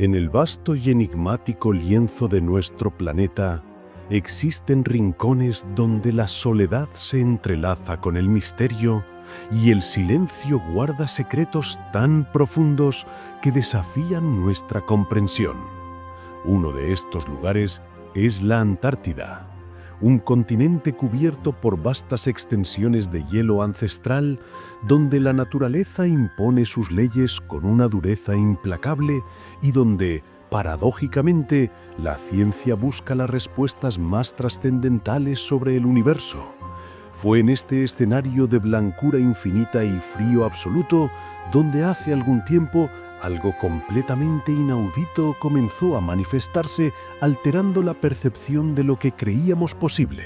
En el vasto y enigmático lienzo de nuestro planeta, existen rincones donde la soledad se entrelaza con el misterio y el silencio guarda secretos tan profundos que desafían nuestra comprensión. Uno de estos lugares es la Antártida, un continente cubierto por vastas extensiones de hielo ancestral donde la naturaleza impone sus leyes con una dureza implacable y donde, paradójicamente, la ciencia busca las respuestas más trascendentales sobre el universo. Fue en este escenario de blancura infinita y frío absoluto donde hace algún tiempo algo completamente inaudito comenzó a manifestarse, alterando la percepción de lo que creíamos posible.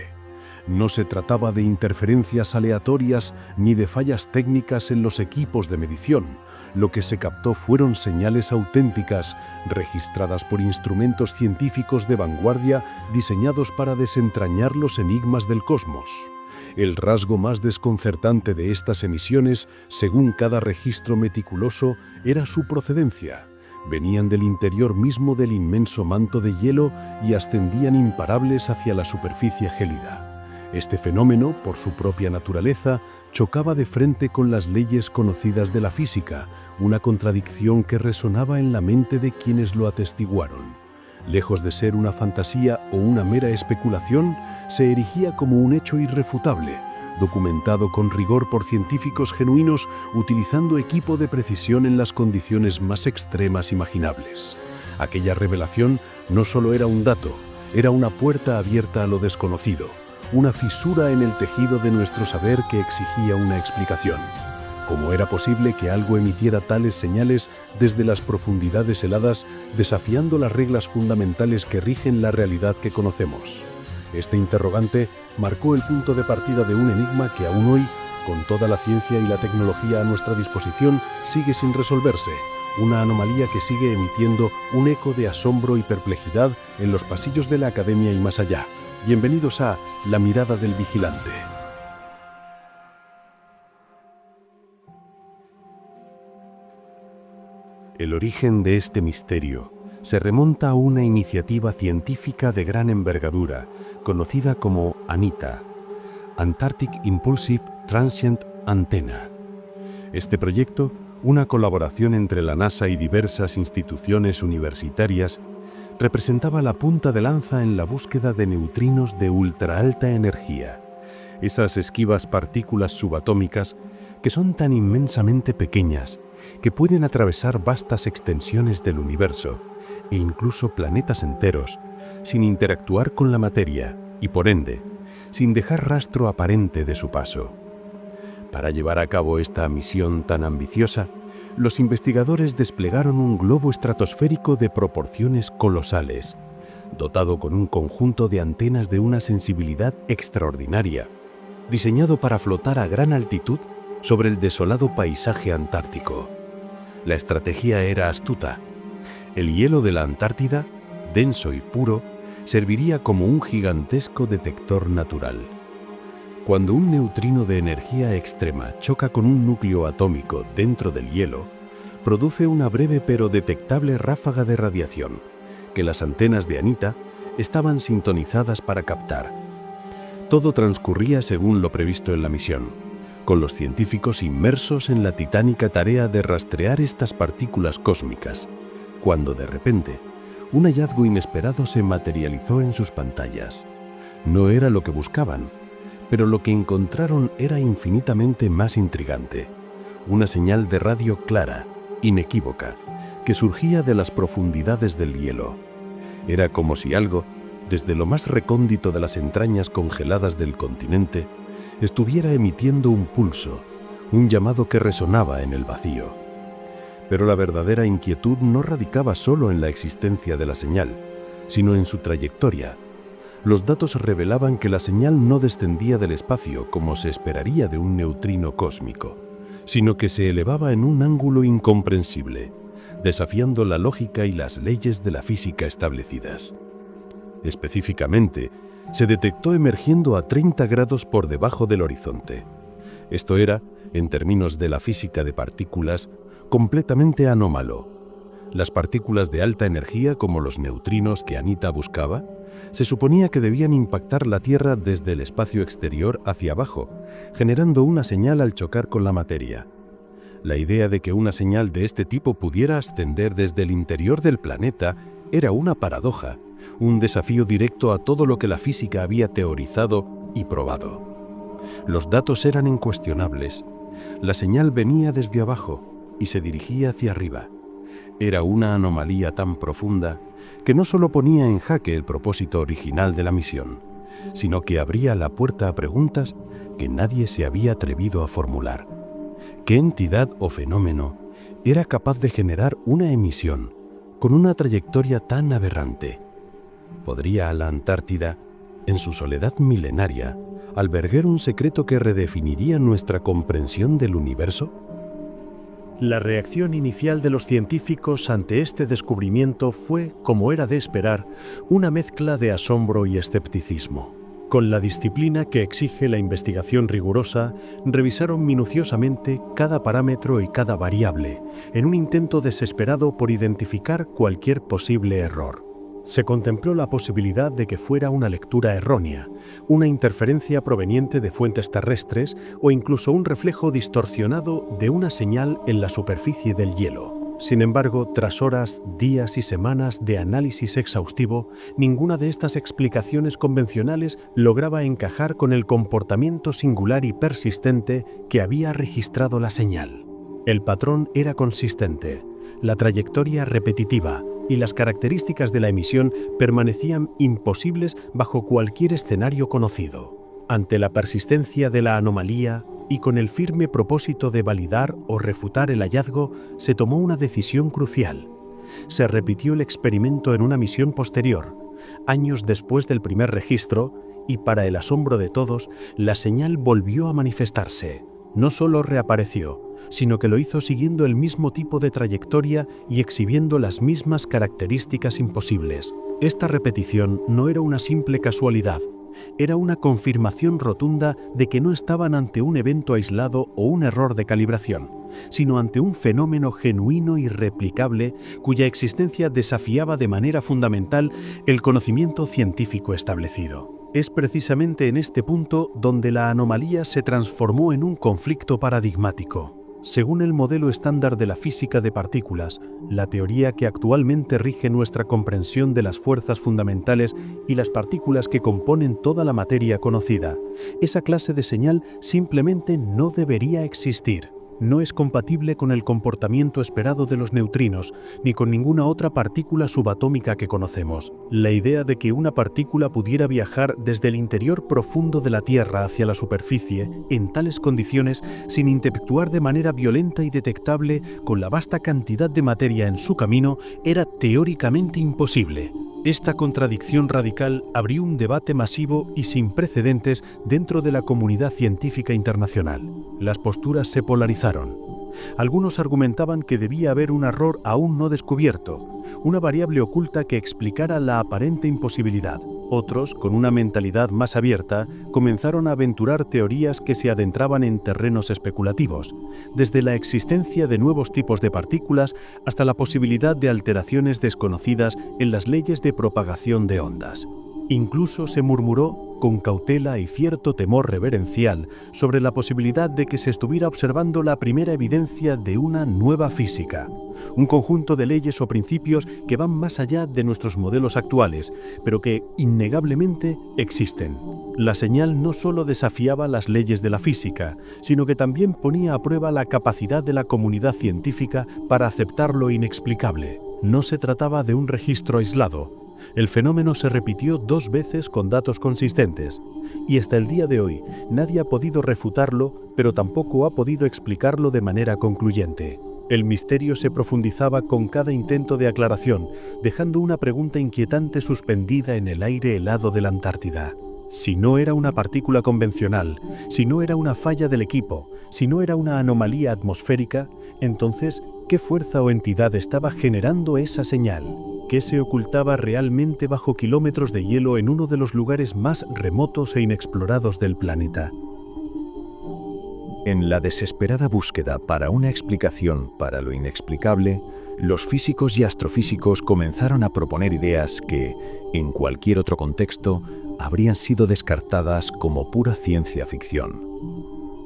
No se trataba de interferencias aleatorias ni de fallas técnicas en los equipos de medición. Lo que se captó fueron señales auténticas, registradas por instrumentos científicos de vanguardia diseñados para desentrañar los enigmas del cosmos. El rasgo más desconcertante de estas emisiones, según cada registro meticuloso, era su procedencia. Venían del interior mismo del inmenso manto de hielo y ascendían imparables hacia la superficie gélida. Este fenómeno, por su propia naturaleza, chocaba de frente con las leyes conocidas de la física, una contradicción que resonaba en la mente de quienes lo atestiguaron. Lejos de ser una fantasía o una mera especulación, se erigía como un hecho irrefutable, documentado con rigor por científicos genuinos utilizando equipo de precisión en las condiciones más extremas imaginables. Aquella revelación no solo era un dato, era una puerta abierta a lo desconocido, una fisura en el tejido de nuestro saber que exigía una explicación. ¿Cómo era posible que algo emitiera tales señales desde las profundidades heladas, desafiando las reglas fundamentales que rigen la realidad que conocemos? Este interrogante marcó el punto de partida de un enigma que aún hoy, con toda la ciencia y la tecnología a nuestra disposición, sigue sin resolverse. Una anomalía que sigue emitiendo un eco de asombro y perplejidad en los pasillos de la academia y más allá. Bienvenidos a La mirada del vigilante. El origen de este misterio se remonta a una iniciativa científica de gran envergadura, conocida como ANITA, Antarctic Impulsive Transient Antenna. Este proyecto, una colaboración entre la NASA y diversas instituciones universitarias, representaba la punta de lanza en la búsqueda de neutrinos de ultraalta energía, esas esquivas partículas subatómicas que son tan inmensamente pequeñas que pueden atravesar vastas extensiones del universo e incluso planetas enteros sin interactuar con la materia y, por ende, sin dejar rastro aparente de su paso. Para llevar a cabo esta misión tan ambiciosa, los investigadores desplegaron un globo estratosférico de proporciones colosales, dotado con un conjunto de antenas de una sensibilidad extraordinaria, diseñado para flotar a gran altitud sobre el desolado paisaje antártico. La estrategia era astuta. El hielo de la Antártida, denso y puro, serviría como un gigantesco detector natural. Cuando un neutrino de energía extrema choca con un núcleo atómico dentro del hielo, produce una breve pero detectable ráfaga de radiación, que las antenas de ANITA estaban sintonizadas para captar. Todo transcurría según lo previsto en la misión, con los científicos inmersos en la titánica tarea de rastrear estas partículas cósmicas, cuando de repente, un hallazgo inesperado se materializó en sus pantallas. No era lo que buscaban, pero lo que encontraron era infinitamente más intrigante. Una señal de radio clara, inequívoca, que surgía de las profundidades del hielo. Era como si algo, desde lo más recóndito de las entrañas congeladas del continente, estuviera emitiendo un pulso, un llamado que resonaba en el vacío. Pero la verdadera inquietud no radicaba solo en la existencia de la señal, sino en su trayectoria. Los datos revelaban que la señal no descendía del espacio como se esperaría de un neutrino cósmico, sino que se elevaba en un ángulo incomprensible, desafiando la lógica y las leyes de la física establecidas. Específicamente, se detectó emergiendo a 30 grados por debajo del horizonte. Esto era, en términos de la física de partículas, completamente anómalo. Las partículas de alta energía, como los neutrinos que Anita buscaba, se suponía que debían impactar la Tierra desde el espacio exterior hacia abajo, generando una señal al chocar con la materia. La idea de que una señal de este tipo pudiera ascender desde el interior del planeta era una paradoja, un desafío directo a todo lo que la física había teorizado y probado. Los datos eran incuestionables. La señal venía desde abajo y se dirigía hacia arriba. Era una anomalía tan profunda que no solo ponía en jaque el propósito original de la misión, sino que abría la puerta a preguntas que nadie se había atrevido a formular. ¿Qué entidad o fenómeno era capaz de generar una emisión con una trayectoria tan aberrante? ¿Podría la Antártida, en su soledad milenaria, albergar un secreto que redefiniría nuestra comprensión del universo? La reacción inicial de los científicos ante este descubrimiento fue, como era de esperar, una mezcla de asombro y escepticismo. Con la disciplina que exige la investigación rigurosa, revisaron minuciosamente cada parámetro y cada variable, en un intento desesperado por identificar cualquier posible error. Se contempló la posibilidad de que fuera una lectura errónea, una interferencia proveniente de fuentes terrestres o incluso un reflejo distorsionado de una señal en la superficie del hielo. Sin embargo, tras horas, días y semanas de análisis exhaustivo, ninguna de estas explicaciones convencionales lograba encajar con el comportamiento singular y persistente que había registrado la señal. El patrón era consistente, la trayectoria repetitiva, y las características de la emisión permanecían imposibles bajo cualquier escenario conocido. Ante la persistencia de la anomalía y con el firme propósito de validar o refutar el hallazgo, se tomó una decisión crucial. Se repitió el experimento en una misión posterior, años después del primer registro, y para el asombro de todos, la señal volvió a manifestarse. No solo reapareció, sino que lo hizo siguiendo el mismo tipo de trayectoria y exhibiendo las mismas características imposibles. Esta repetición no era una simple casualidad, era una confirmación rotunda de que no estaban ante un evento aislado o un error de calibración, sino ante un fenómeno genuino y replicable cuya existencia desafiaba de manera fundamental el conocimiento científico establecido. Es precisamente en este punto donde la anomalía se transformó en un conflicto paradigmático. Según el modelo estándar de la física de partículas, la teoría que actualmente rige nuestra comprensión de las fuerzas fundamentales y las partículas que componen toda la materia conocida, esa clase de señal simplemente no debería existir. No es compatible con el comportamiento esperado de los neutrinos, ni con ninguna otra partícula subatómica que conocemos. La idea de que una partícula pudiera viajar desde el interior profundo de la Tierra hacia la superficie, en tales condiciones, sin interactuar de manera violenta y detectable con la vasta cantidad de materia en su camino, era teóricamente imposible. Esta contradicción radical abrió un debate masivo y sin precedentes dentro de la comunidad científica internacional. Las posturas se polarizaron. Algunos argumentaban que debía haber un error aún no descubierto, una variable oculta que explicara la aparente imposibilidad. Otros, con una mentalidad más abierta, comenzaron a aventurar teorías que se adentraban en terrenos especulativos, desde la existencia de nuevos tipos de partículas hasta la posibilidad de alteraciones desconocidas en las leyes de propagación de ondas. Incluso se murmuró, con cautela y cierto temor reverencial, sobre la posibilidad de que se estuviera observando la primera evidencia de una nueva física, un conjunto de leyes o principios que van más allá de nuestros modelos actuales, pero que innegablemente existen. La señal no solo desafiaba las leyes de la física, sino que también ponía a prueba la capacidad de la comunidad científica para aceptar lo inexplicable. No se trataba de un registro aislado. El fenómeno se repitió 2 veces con datos consistentes, y hasta el día de hoy nadie ha podido refutarlo, pero tampoco ha podido explicarlo de manera concluyente. El misterio se profundizaba con cada intento de aclaración, dejando una pregunta inquietante suspendida en el aire helado de la Antártida. Si no era una partícula convencional, si no era una falla del equipo, si no era una anomalía atmosférica, entonces, ¿qué fuerza o entidad estaba generando esa señal? ¿Qué se ocultaba realmente bajo kilómetros de hielo en uno de los lugares más remotos e inexplorados del planeta? En la desesperada búsqueda para una explicación para lo inexplicable, los físicos y astrofísicos comenzaron a proponer ideas que, en cualquier otro contexto, habrían sido descartadas como pura ciencia ficción.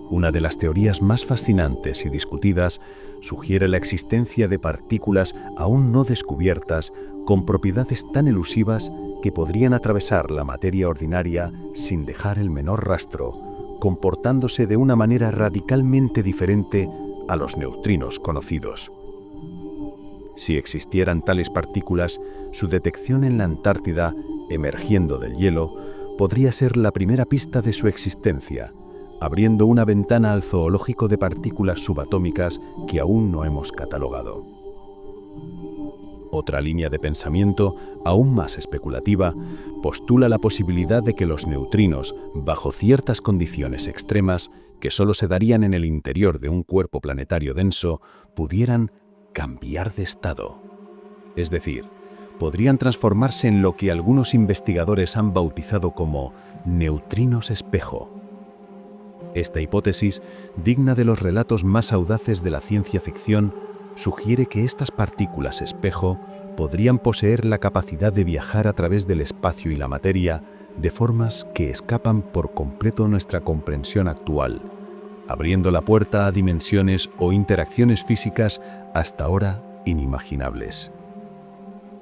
Una de las teorías más fascinantes y discutidas sugiere la existencia de partículas aún no descubiertas con propiedades tan elusivas que podrían atravesar la materia ordinaria sin dejar el menor rastro, comportándose de una manera radicalmente diferente a los neutrinos conocidos. Si existieran tales partículas, su detección en la Antártida, emergiendo del hielo, podría ser la primera pista de su existencia, abriendo una ventana al zoológico de partículas subatómicas que aún no hemos catalogado. Otra línea de pensamiento, aún más especulativa, postula la posibilidad de que los neutrinos, bajo ciertas condiciones extremas, que solo se darían en el interior de un cuerpo planetario denso, pudieran cambiar de estado. Es decir, podrían transformarse en lo que algunos investigadores han bautizado como neutrinos espejo. Esta hipótesis, digna de los relatos más audaces de la ciencia ficción, sugiere que estas partículas espejo podrían poseer la capacidad de viajar a través del espacio y la materia de formas que escapan por completo a nuestra comprensión actual, abriendo la puerta a dimensiones o interacciones físicas hasta ahora inimaginables.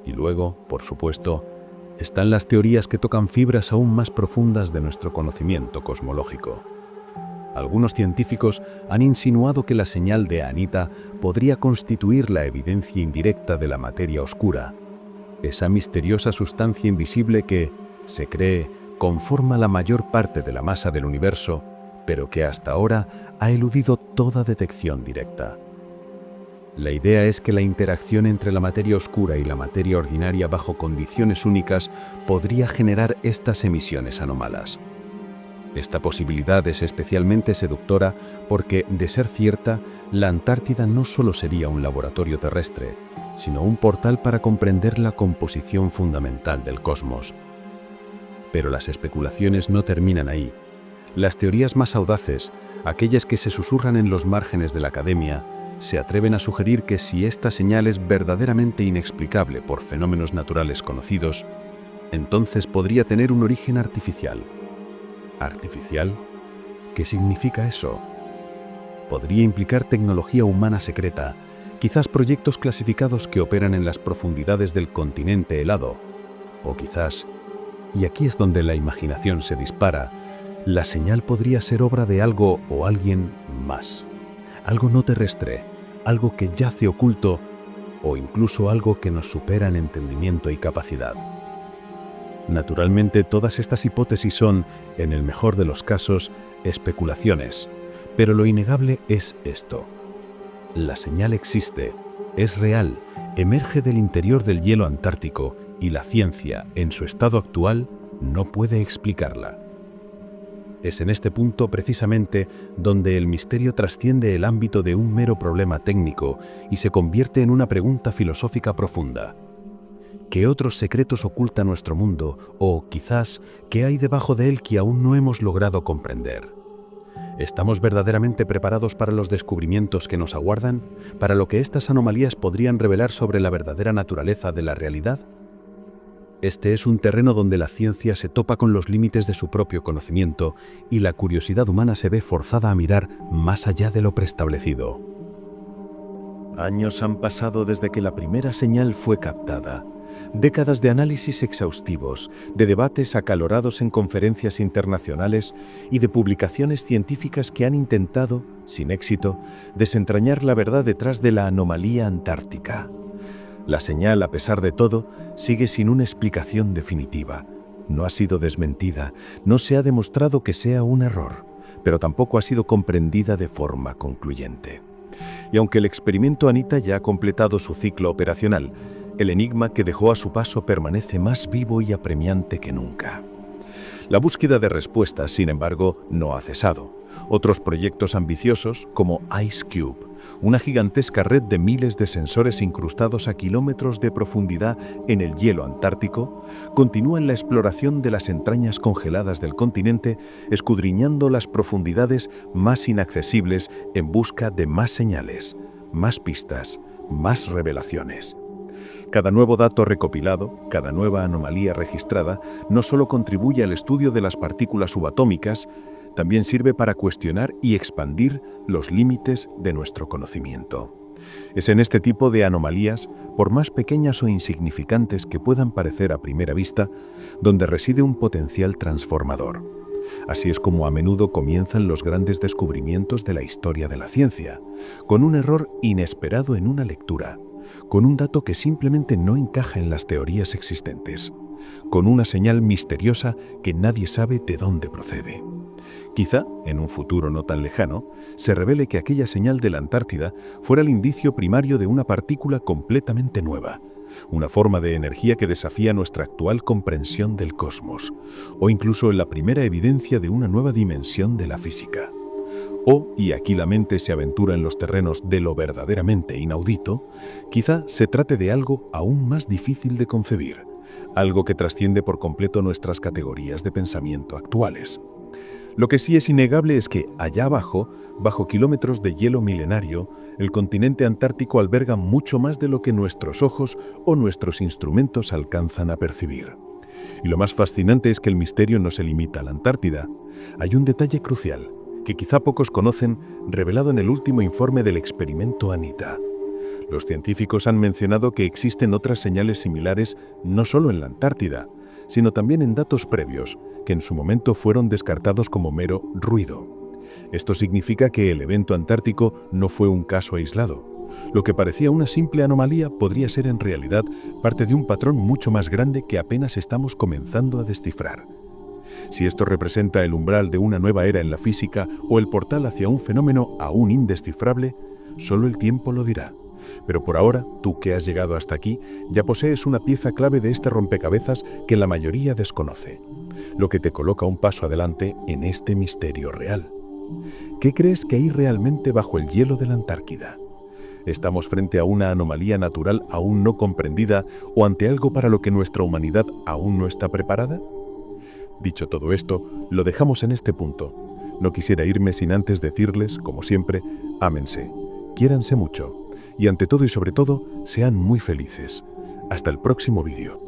Y luego, por supuesto, están las teorías que tocan fibras aún más profundas de nuestro conocimiento cosmológico. Algunos científicos han insinuado que la señal de Anita podría constituir la evidencia indirecta de la materia oscura, esa misteriosa sustancia invisible que, se cree, conforma la mayor parte de la masa del universo, pero que hasta ahora ha eludido toda detección directa. La idea es que la interacción entre la materia oscura y la materia ordinaria bajo condiciones únicas podría generar estas emisiones anómalas. Esta posibilidad es especialmente seductora porque, de ser cierta, la Antártida no solo sería un laboratorio terrestre, sino un portal para comprender la composición fundamental del cosmos. Pero las especulaciones no terminan ahí. Las teorías más audaces, aquellas que se susurran en los márgenes de la academia, se atreven a sugerir que si esta señal es verdaderamente inexplicable por fenómenos naturales conocidos, entonces podría tener un origen artificial. ¿Artificial? ¿Qué significa eso? Podría implicar tecnología humana secreta, quizás proyectos clasificados que operan en las profundidades del continente helado, o quizás, y aquí es donde la imaginación se dispara, la señal podría ser obra de algo o alguien más. Algo no terrestre, algo que yace oculto, o incluso algo que nos supera en entendimiento y capacidad. Naturalmente, todas estas hipótesis son, en el mejor de los casos, especulaciones, pero lo innegable es esto. La señal existe, es real, emerge del interior del hielo antártico y la ciencia, en su estado actual, no puede explicarla. Es en este punto precisamente donde el misterio trasciende el ámbito de un mero problema técnico y se convierte en una pregunta filosófica profunda. ¿Qué otros secretos oculta nuestro mundo? O, quizás, ¿qué hay debajo de él que aún no hemos logrado comprender? ¿Estamos verdaderamente preparados para los descubrimientos que nos aguardan? ¿Para lo que estas anomalías podrían revelar sobre la verdadera naturaleza de la realidad? Este es un terreno donde la ciencia se topa con los límites de su propio conocimiento y la curiosidad humana se ve forzada a mirar más allá de lo preestablecido. Años han pasado desde que la primera señal fue captada. Décadas de análisis exhaustivos, de debates acalorados en conferencias internacionales y de publicaciones científicas que han intentado, sin éxito, desentrañar la verdad detrás de la anomalía antártica. La señal, a pesar de todo, sigue sin una explicación definitiva. No ha sido desmentida, no se ha demostrado que sea un error, pero tampoco ha sido comprendida de forma concluyente. Y aunque el experimento Anita ya ha completado su ciclo operacional, el enigma que dejó a su paso permanece más vivo y apremiante que nunca. La búsqueda de respuestas, sin embargo, no ha cesado. Otros proyectos ambiciosos, como IceCube, una gigantesca red de miles de sensores incrustados a kilómetros de profundidad en el hielo antártico, continúa en la exploración de las entrañas congeladas del continente, escudriñando las profundidades más inaccesibles en busca de más señales, más pistas, más revelaciones. Cada nuevo dato recopilado, cada nueva anomalía registrada, no solo contribuye al estudio de las partículas subatómicas, también sirve para cuestionar y expandir los límites de nuestro conocimiento. Es en este tipo de anomalías, por más pequeñas o insignificantes que puedan parecer a primera vista, donde reside un potencial transformador. Así es como a menudo comienzan los grandes descubrimientos de la historia de la ciencia, con un error inesperado en una lectura, con un dato que simplemente no encaja en las teorías existentes, con una señal misteriosa que nadie sabe de dónde procede. Quizá, en un futuro no tan lejano, se revele que aquella señal de la Antártida fuera el indicio primario de una partícula completamente nueva, una forma de energía que desafía nuestra actual comprensión del cosmos, o incluso la primera evidencia de una nueva dimensión de la física. O, y aquí la mente se aventura en los terrenos de lo verdaderamente inaudito, quizá se trate de algo aún más difícil de concebir, algo que trasciende por completo nuestras categorías de pensamiento actuales. Lo que sí es innegable es que, allá abajo, bajo kilómetros de hielo milenario, el continente antártico alberga mucho más de lo que nuestros ojos o nuestros instrumentos alcanzan a percibir. Y lo más fascinante es que el misterio no se limita a la Antártida. Hay un detalle crucial, que quizá pocos conocen, revelado en el último informe del experimento Anita. Los científicos han mencionado que existen otras señales similares no solo en la Antártida, sino también en datos previos, que en su momento fueron descartados como mero ruido. Esto significa que el evento antártico no fue un caso aislado. Lo que parecía una simple anomalía podría ser en realidad parte de un patrón mucho más grande que apenas estamos comenzando a descifrar. Si esto representa el umbral de una nueva era en la física o el portal hacia un fenómeno aún indescifrable, solo el tiempo lo dirá. Pero por ahora, tú que has llegado hasta aquí, ya posees una pieza clave de este rompecabezas que la mayoría desconoce, lo que te coloca un paso adelante en este misterio real. ¿Qué crees que hay realmente bajo el hielo de la Antártida? ¿Estamos frente a una anomalía natural aún no comprendida o ante algo para lo que nuestra humanidad aún no está preparada? Dicho todo esto, lo dejamos en este punto. No quisiera irme sin antes decirles, como siempre, ámense, quiéranse mucho y ante todo y sobre todo, sean muy felices. Hasta el próximo vídeo.